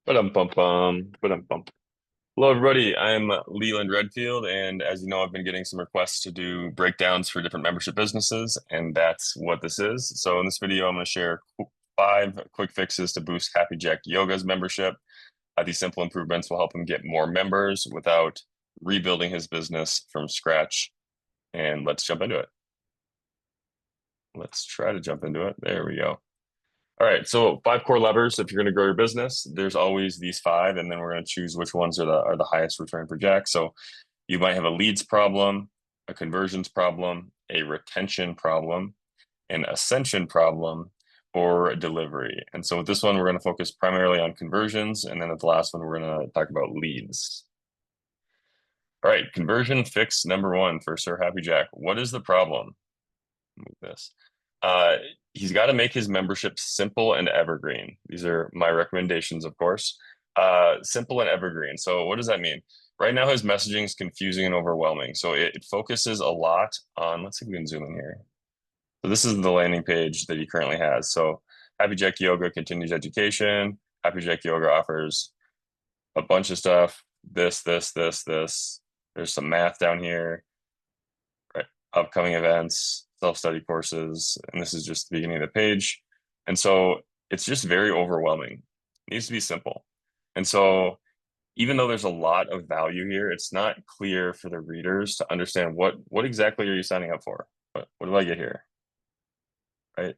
Ba-dum-bum-bum, ba-dum-bum. Hello, everybody. I'm Leland Redfield, and as you know, I've been getting some requests to do breakdowns for different membership businesses, and that's what this is. So in this video, I'm going to share 5 quick fixes to boost Happy Jack Yoga's membership. These simple improvements will help him get more members without rebuilding his business from scratch. And let's jump into it. Let's try to jump into it. There we go. All right, so 5 core levers. If you're going to grow your business, there's always these 5, and then we're going to choose which ones are the highest return per jack. So you might have a leads problem, a conversions problem, a retention problem, an ascension problem, or a delivery. And so with this one, we're going to focus primarily on conversions, and then at the last one, we're going to talk about leads. All right, conversion fix number 1 for Sir Happy Jack. What is the problem? Move this. Uh, he's got to make his membership simple and evergreen. These are my recommendations, of course. Simple and evergreen. So what does that mean? Right now, his messaging is confusing and overwhelming. So it focuses a lot on, let's see if we can zoom in here. So this is the landing page that he currently has. So Happy Jack Yoga continues education. Happy Jack Yoga offers a bunch of stuff. This. There's some math down here, right? Upcoming events, self-study courses, and this is just the beginning of the page. And so it's just very overwhelming. It needs to be simple. And so even though there's a lot of value here, it's not clear for the readers to understand what exactly are you signing up for? What do I get here? Right?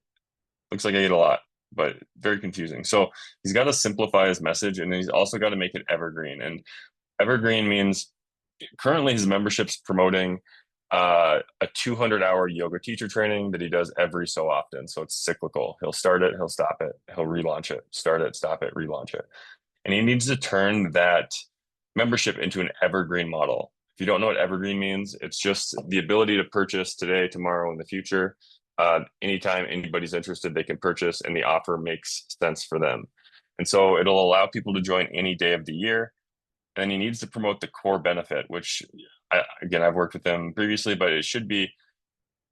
Looks like I get a lot, but very confusing. So he's got to simplify his message, and then he's also got to make it evergreen. And evergreen means currently his membership's promoting a 200-hour yoga teacher training that he does every so often. So it's cyclical. He'll start it, he'll stop it, he'll relaunch it, start it, stop it, relaunch it. And he needs to turn that membership into an evergreen model. If you don't know what evergreen means, it's just the ability to purchase today, tomorrow, in the future. Anytime anybody's interested, they can purchase, and the offer makes sense for them. And so it'll allow people to join any day of the year. And he needs to promote the core benefit, which again, I've worked with him previously, but it should be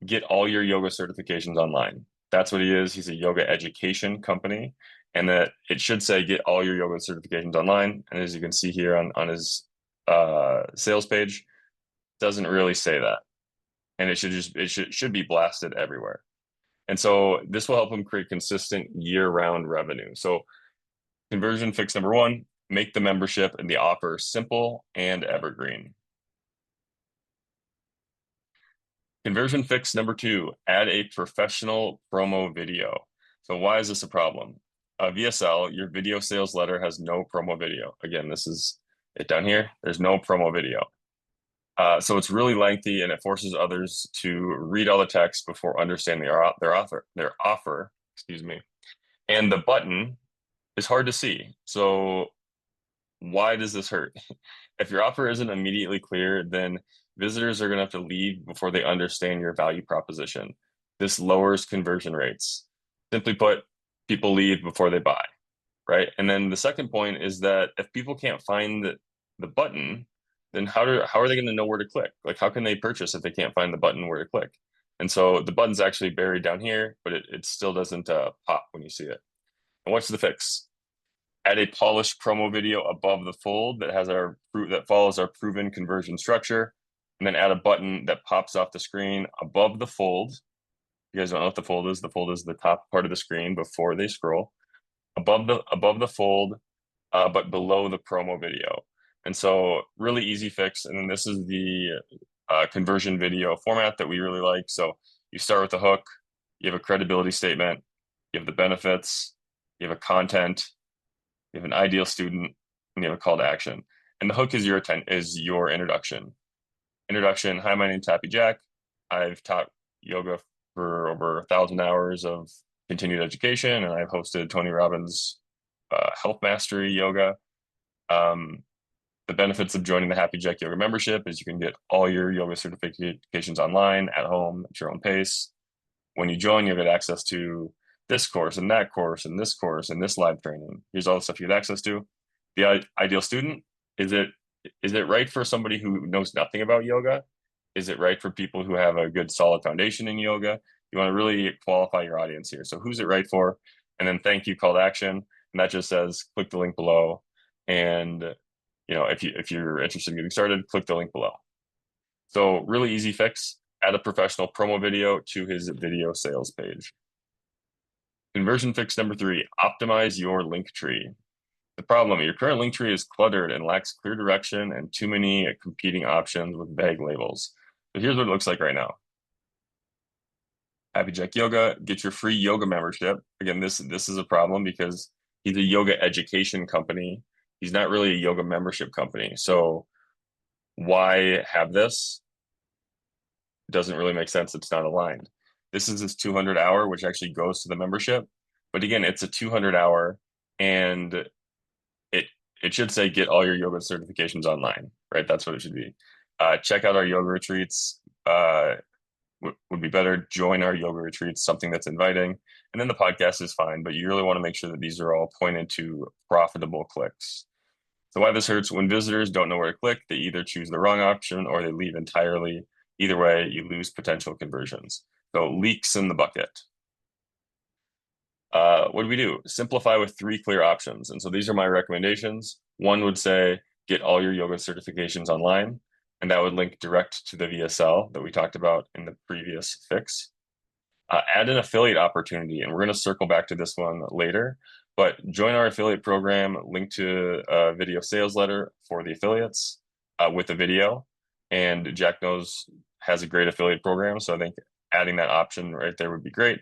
get all your yoga certifications online. That's what he is. He's a yoga education company, and that it should say get all your yoga certifications online. And as you can see here on his sales page, doesn't really say that, and it should be blasted everywhere. And so this will help him create consistent year-round revenue. So conversion fix number 1, make the membership and the offer simple and evergreen. Conversion fix number 2, add a professional promo video. So why is this a problem? VSL, your video sales letter has no promo video. Again, this is it down here. There's no promo video. So it's really lengthy, and it forces others to read all the text before understanding their offer, excuse me. And the button is hard to see. So why does this hurt? If your offer isn't immediately clear, then visitors are going to have to leave before they understand your value proposition. This lowers conversion rates. Simply put, people leave before they buy, right? And then the second point is that if people can't find the button, then how are they going to know where to click? Like, how can they purchase if they can't find the button where to click? And so the button's actually buried down here, but it still doesn't pop when you see it. And what's the fix? Add a polished promo video above the fold that follows our proven conversion structure, and then add a button that pops off the screen above the fold. You guys don't know what the fold is. The fold is the top part of the screen before they scroll. Above the fold, but below the promo video. And so really easy fix. And then this is the conversion video format that we really like. So you start with the hook, you have a credibility statement, you have the benefits, you have a content, you have an ideal student, and you have a call to action. And the hook is your introduction. Introduction. Hi, my name's Happy Jack. I've taught yoga for over 1,000 hours of continued education, and I've hosted Tony Robbins' Health Mastery Yoga. The benefits of joining the Happy Jack Yoga membership is you can get all your yoga certifications online at home at your own pace. When you join, you'll get access to this course and that course and this course and this live training. Here's all the stuff you get access to. The ideal student, is it right for somebody who knows nothing about yoga? Is it right for people who have a good solid foundation in yoga? You want to really qualify your audience here. So who's it right for? And then thank you, call to action. And that just says, click the link below And if you're interested in getting started, click the link below. So really easy fix, add a professional promo video to his video sales page. Conversion fix number 3, optimize your link tree. The problem, your current link tree is cluttered and lacks clear direction and too many competing options with vague labels. So here's what it looks like right now. Happy Jack Yoga, get your free yoga membership. Again, this is a problem because he's a yoga education company. He's not really a yoga membership company. So why have this? It doesn't really make sense. It's not aligned. This is his 200 hour, which actually goes to the membership. But again, it's a 200 hour and it should say get all your yoga certifications online, right? That's what it should be. Check out our yoga retreats. Would be better. Join our yoga retreats, something that's inviting. And then the podcast is fine, but you really want to make sure that these are all pointed to profitable clicks. So why this hurts, when visitors don't know where to click, they either choose the wrong option or they leave entirely. Either way, you lose potential conversions. So leaks in the bucket. What do we do? Simplify with 3 clear options. And so these are my recommendations. One would say, get all your yoga certifications online, and that would link direct to the VSL that we talked about in the previous fix. Add an affiliate opportunity, and we're going to circle back to this one later, but join our affiliate program, link to a video sales letter for the affiliates with a video. And Jack has a great affiliate program, so I think adding that option right there would be great.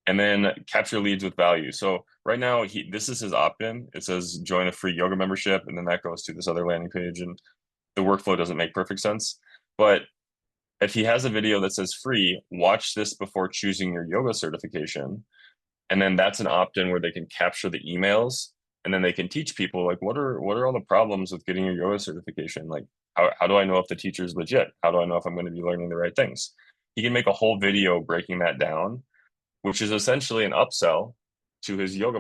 And then capture leads with value. So right now, this is his opt-in. It says join a free yoga membership, and then that goes to this other landing page, and the workflow doesn't make perfect sense. But if he has a video that says free, watch this before choosing your yoga certification. And then that's an opt-in where they can capture the emails, and then they can teach people like what are all the problems with getting your yoga certification? Like how do I know if the teacher is legit? How do I know if I'm going to be learning the right things? He can make a whole video breaking that down, which is essentially an upsell to his yoga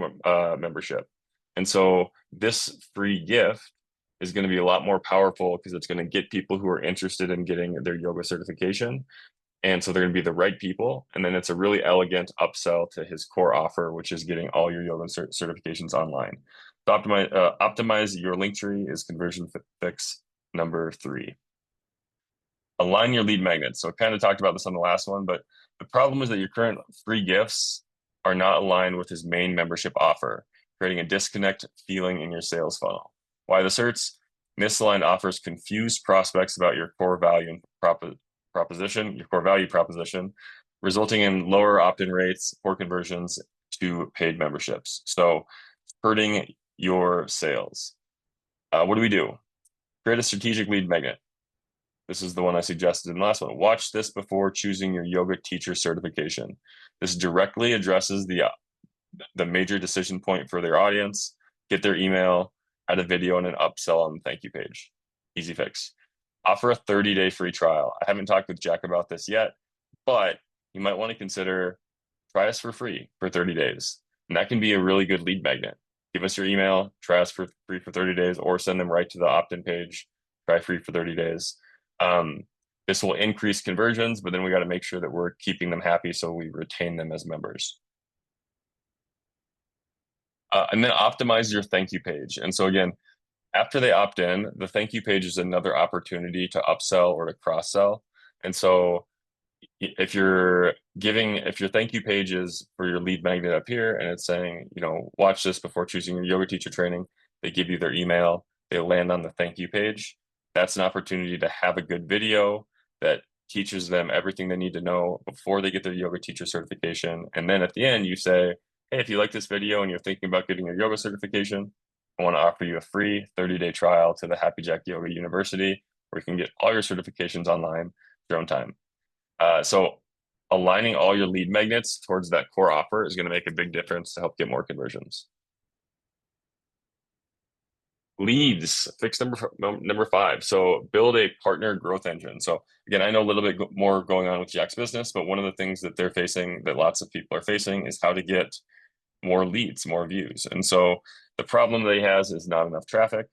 membership. And so this free gift is going to be a lot more powerful because it's going to get people who are interested in getting their yoga certification. And so they're going to be the right people. And then it's a really elegant upsell to his core offer, which is getting all your yoga certifications online. So optimize your link tree is conversion fix number 3. Align your lead magnets. So I kind of talked about this on the last one, but the problem is that your current free gifts are not aligned with his main membership offer, creating a disconnect feeling in your sales funnel. Why this hurts? Misaligned offers confuse prospects about your core value proposition, resulting in lower opt-in rates, poor conversions to paid memberships. So hurting your sales. What do we do? Create a strategic lead magnet. This is the one I suggested in the last one. Watch this before choosing your yoga teacher certification. This directly addresses the major decision point for their audience. Get their email, add a video, and an upsell on the thank you page. Easy fix. Offer a 30-day free trial. I haven't talked with Jack about this yet, but you might want to consider try us for free for 30 days. And that can be a really good lead magnet. Give us your email, try us for free for 30 days, or send them right to the opt-in page, try free for 30 days. This will increase conversions, but then we got to make sure that we're keeping them happy so we retain them as members. And then optimize your thank you page. And so again, after they opt in, the thank you page is another opportunity to upsell or to cross sell. And so if your thank you page is for your lead magnet up here and it's saying, watch this before choosing your yoga teacher training, they give you their email, they land on the thank you page. That's an opportunity to have a good video that teaches them everything they need to know before they get their yoga teacher certification. And then at the end, you say, hey, if you like this video and you're thinking about getting your yoga certification, I want to offer you a free 30-day trial to the Happy Jack Yoga University, where you can get all your certifications online your own time. So aligning all your lead magnets towards that core offer is going to make a big difference to help get more conversions. Leads, fix number 5. So build a partner growth engine. So again, I know a little bit more going on with Jack's business, but one of the things that they're facing, that lots of people are facing, is how to get more leads, more views. And so the problem that he has is not enough traffic.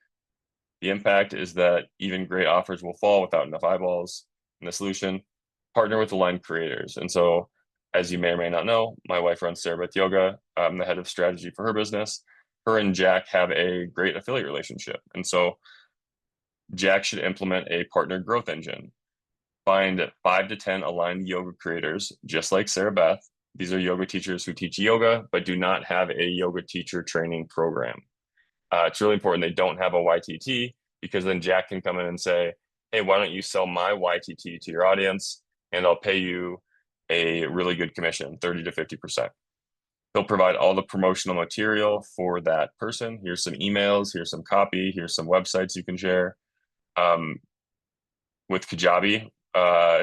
The impact is that even great offers will fall without enough eyeballs. And the solution, partner with aligned creators. And so, as you may or may not know, my wife runs Sarah Yoga. I'm the head of strategy for her business. her and Jack have a great affiliate relationship. And so Jack should implement a partner growth engine. Find 5 to 10 aligned yoga creators, just like Sarah Beth. These are yoga teachers who teach yoga, but do not have a yoga teacher training program. It's really important they don't have a YTT because then Jack can come in and say, hey, why don't you sell my YTT to your audience and I'll pay you a really good commission, 30 to 50%. They'll provide all the promotional material for that person. Here's some emails, here's some copy, here's some websites you can share. Um, with Kajabi,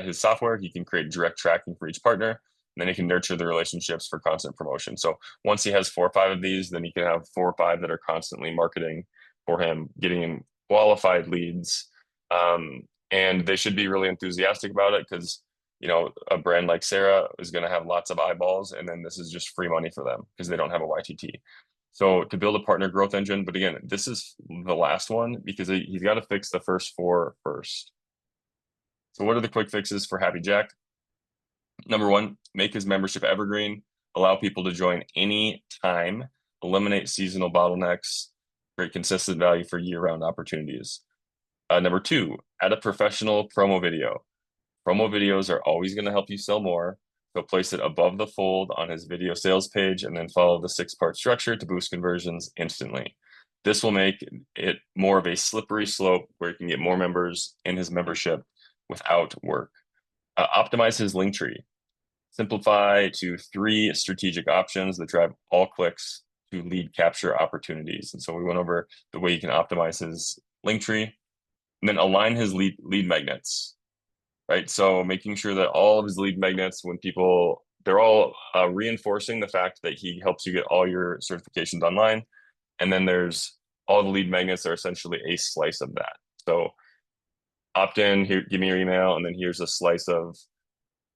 his software, he can create direct tracking for each partner, and then he can nurture the relationships for constant promotion. So once he has 4 or 5 of these, then he can have 4 or 5 that are constantly marketing for him, getting him qualified leads. And they should be really enthusiastic about it because a brand like Sarah is going to have lots of eyeballs, and then this is just free money for them because they don't have a YTT. So to build a partner growth engine, but again, this is the last one because he's got to fix the first 4 first. So what are the quick fixes for Happy Jack? Number 1, make his membership evergreen, allow people to join any time, eliminate seasonal bottlenecks, create consistent value for year-round opportunities. Number 2, add a professional promo video. Promo videos are always going to help you sell more. So place it above the fold on his video sales page and then follow the 6-part structure to boost conversions instantly. This will make it more of a slippery slope where you can get more members in his membership without work. Optimize his LinkTree. Simplify to 3 strategic options that drive all clicks to lead capture opportunities. And so we went over the way you can optimize his LinkTree, and then align his lead magnets, right? So making sure that all of his lead magnets, when people, they're all reinforcing the fact that he helps you get all your certifications online. And then there's all the lead magnets are essentially a slice of that. So opt in here, give me your email, and then here's a slice of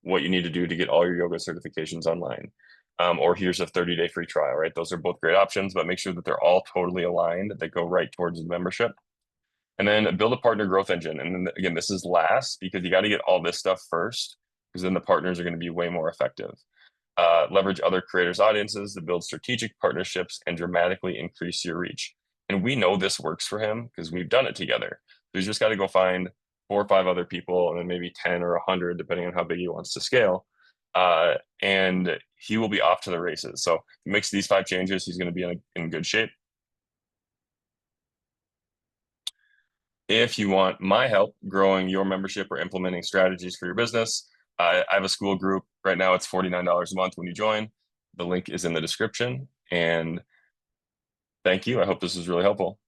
what you need to do to get all your yoga certifications online. Or here's a 30-day free trial, right? Those are both great options, but make sure that they're all totally aligned, that go right towards the membership. And then build a partner growth engine. And then again, this is last because you got to get all this stuff first, because then the partners are going to be way more effective. Leverage other creators' audiences to build strategic partnerships and dramatically increase your reach. And we know this works for him because we've done it together. So he's just got to go find 4 or 5 other people, and then maybe 10 or 100, depending on how big he wants to scale. And he will be off to the races. So he makes these 5 changes, he's going to be in good shape. If you want my help growing your membership or implementing strategies for your business, I have a school group. Right now, it's $49 a month when you join. The link is in the description. And thank you. I hope this was really helpful.